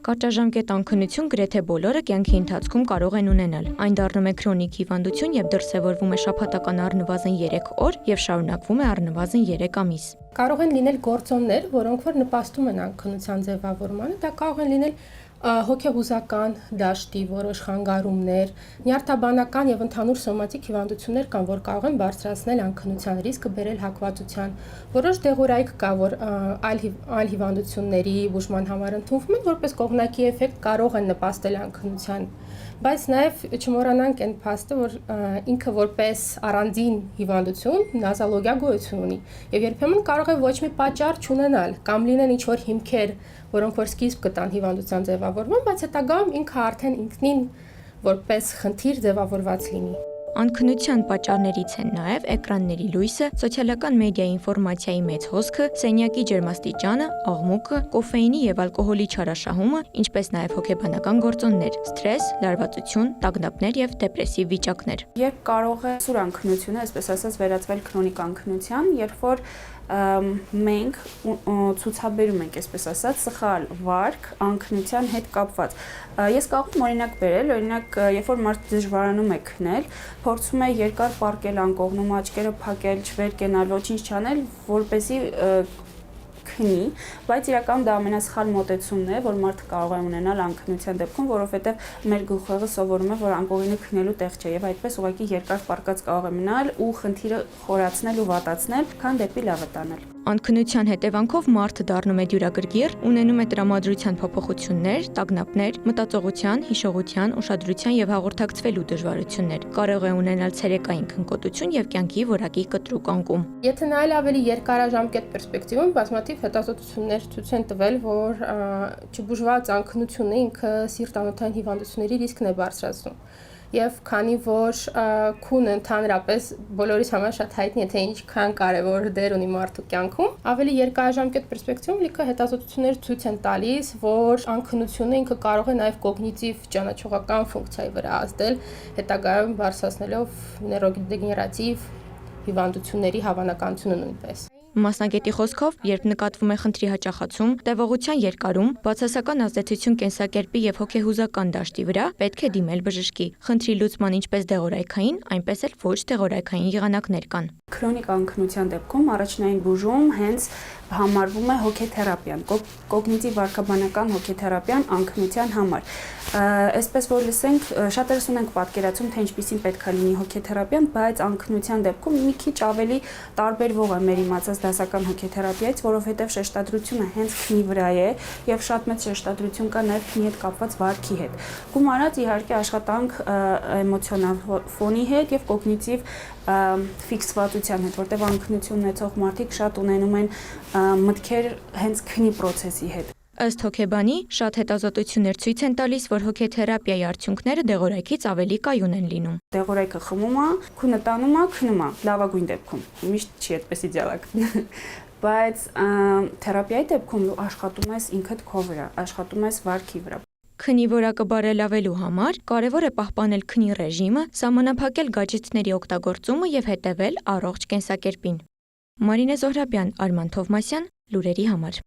Կարճաժամկետ անքնություն գրեթե բոլորը կյանքի ընթացքում կարող են ունենալ։ Այն դառնում է քրոնիկ հիվանդություն եւ դրսեւորվում է շաբաթական առնվազն 3 օր եւ շարունակվում է առնվազն 3 ամիս։ Կարող են լինել գործոններ, որոնք որ նպաստում են անքնության ձևավորմանը, դա կարող են լինել հոգեհուզական դաշտի որոշ խանգարումներ, նյարդաբանական եւ ընդհանուր սոմատիկ հիվանդություններ կան, որ կարող են բարձրացնել անքնության ռիսկը, բերել հակվածության։ Որոշ դեղորայք կա, որ այլ հիվանդությունների բուժման համար ընդունվում են, որպես կողմնակի էֆեկտ կարող են նպաստել անքնության, բայց նաեւ չմոռանանք այն փաստը, որ ինքը որպես առանձին հիվանդություն նազալոգիա գոյություն ունի եւ երբեմն կարող է ոչ մի պատճառ չունենալ կամ լինեն ինչ-որ հիմքեր, որոնք որ սկիզբ կտան հիվանդության ձևավորման, բայց հետագայում ինքը արդեն ինքնին որպես խնդիր ձևավորված լինի։ Անքնության պատճառներից են նաև էկրանների լույսը, սոցիալական մեդիայի ինֆորմացիայի մեծ հոսքը, սենյակի ջերմաստիճանը, աղմուկը, կոֆեինի եւ ալկոհոլի չարաշահումը, ինչպես նաև հոգեբանական գործոններ, սթրես, լարվածություն, տագնապներ եւ դեպրեսիվ վիճակներ։ Երբ կարող է սուր անքնությունը, այսպես ասած, վերածվել քրոնիկ անքնության, երբ որ մենք ցուցաբերում ենք, այսպես ասած, սխալ վարք անքնության հետ կապված։ Ես կարող եմ օրինակ բերել, օրինակ, երբ որ մարդ դժվարանում է քնել, փորձում է երկար պառկել անկողնում, աչքերը փակել, չվեր կենալ, ոչինչ չանել, որպեսզի քնի, բայց իրականում դա ամենասխալ մոտեցումն է, որ մարդը կարող է ունենալ անքնության դեպքում, որովհետև մեր գլխուեղը սովորում է, որ անկողինը քնելու տեղ չէ եւ այդպես ուղղակի երկար պառկած կարող է մնալ ու խնդիրը խորացնել ու վատացնել, քան դեպի լավը տանել։ Անքնության հետևանքով մարդը դառնում է դյուրագրգիռ, ունենում է տրամադրության փոփոխություններ, տագնապներ, մտածողության, հիշողության, ուշադրության եւ հաղորդակցվելու դժվարություններ։ Կարող է ունենալ ցերեկային քնկոտություն եւ կյանքի որակի կտրուկ անկում։ Եթե նայել ավելի երկարաժամկետ պերսպեկտիվում, բազմաթիվ հետազոտություններ ցույց են տվել, որ չբուժված անքնությունը ինքը սիրտանոթային հիվանդությունների ռիսկն է բարձրացնում։ Եվ քանի որ քունը ընդհանրապես բոլորիս համար շատ հայտնի է, թե ինչքան կարևոր դեր ունի մարդու կյանքում, ավելի երկարաժամկետ պերսպեկտիվում լիքը հետազոտություններ ցույց են տալիս, որ անքնությունը ինքը կարող է նաև կոգնիտիվ ճանաչողական ֆունկցիայի վրա ազդել, հետագայում բարձրացնելով նեյրոդեգեներատիվ հիվանդությունների հավանականությունը նույնպես։ Մասնագետի խոսքով, երբ նկատվում է խնդրի հաճախացում, տևողության երկարում, բացասական ազդեցություն կենսակերպի եւ հոգեհուզական դաշտի վրա, պետք է դիմել բժշկի։ Խնդրի լուծման ինչպես դեղորայքային, այնպես էլ ոչ դեղորայքային եղանակներ կան։ Քրոնիկ անքնության դեպքում առաջնային բուժում հենց համարվում է հոգեթերապիան, կոգնիտիվ վարքաբանական հոգեթերապիան անքնության համար։ Այսպես որ լսենք, շատերս ունենք պատկերացում, թե ինչպիսին պետք է լինի հոգեթերապիան, բայց անքնության դեպքում մի քիչ ավելի տարբերվող է մեր իմացած դասական հոգեթերապիայից, որովհետև շեշտադրությունը հենց քնի վրա է եւ շատ մեծ շեշտադրություն կա նաեւ քնի հետ կապված վարքի հետ։ Գումարած իհարկե աշխատանք էմոցիոնալ ֆոնի հետ եւ կոգնիտիվ ֆիքսվածության հետ, որտեղ անքնություն ունեցող մարդիկ շատ ունենում են մտքեր հենց քնի process-ի հետ։ Ըստ հոգեբանի, շատ հետազոտություններ ցույց են տալիս, որ հոգեթերապիայի արդյունքները դեղորայքից ավելի կայուն են լինում։ Դեղորայքը խմում է, քունը տանում է, քնում է, լավագույն դեպքում։ Միշտ չի այդպես իդեալակ։ Բայց թերապիայի դեպքում աշխատում ես ինքդ քո վրա, աշխատում ես վարքի վրա։ Քնի որակը բարելավելու համար կարևոր է պահպանել քնի ռեժիմը, սահմանափակել գադջեթների օգտագործումը եւ հետեւել առողջ կենսակերպին։ Մարինե Զոհրաբյան, Արման Թովմասյան, լուրերի համար։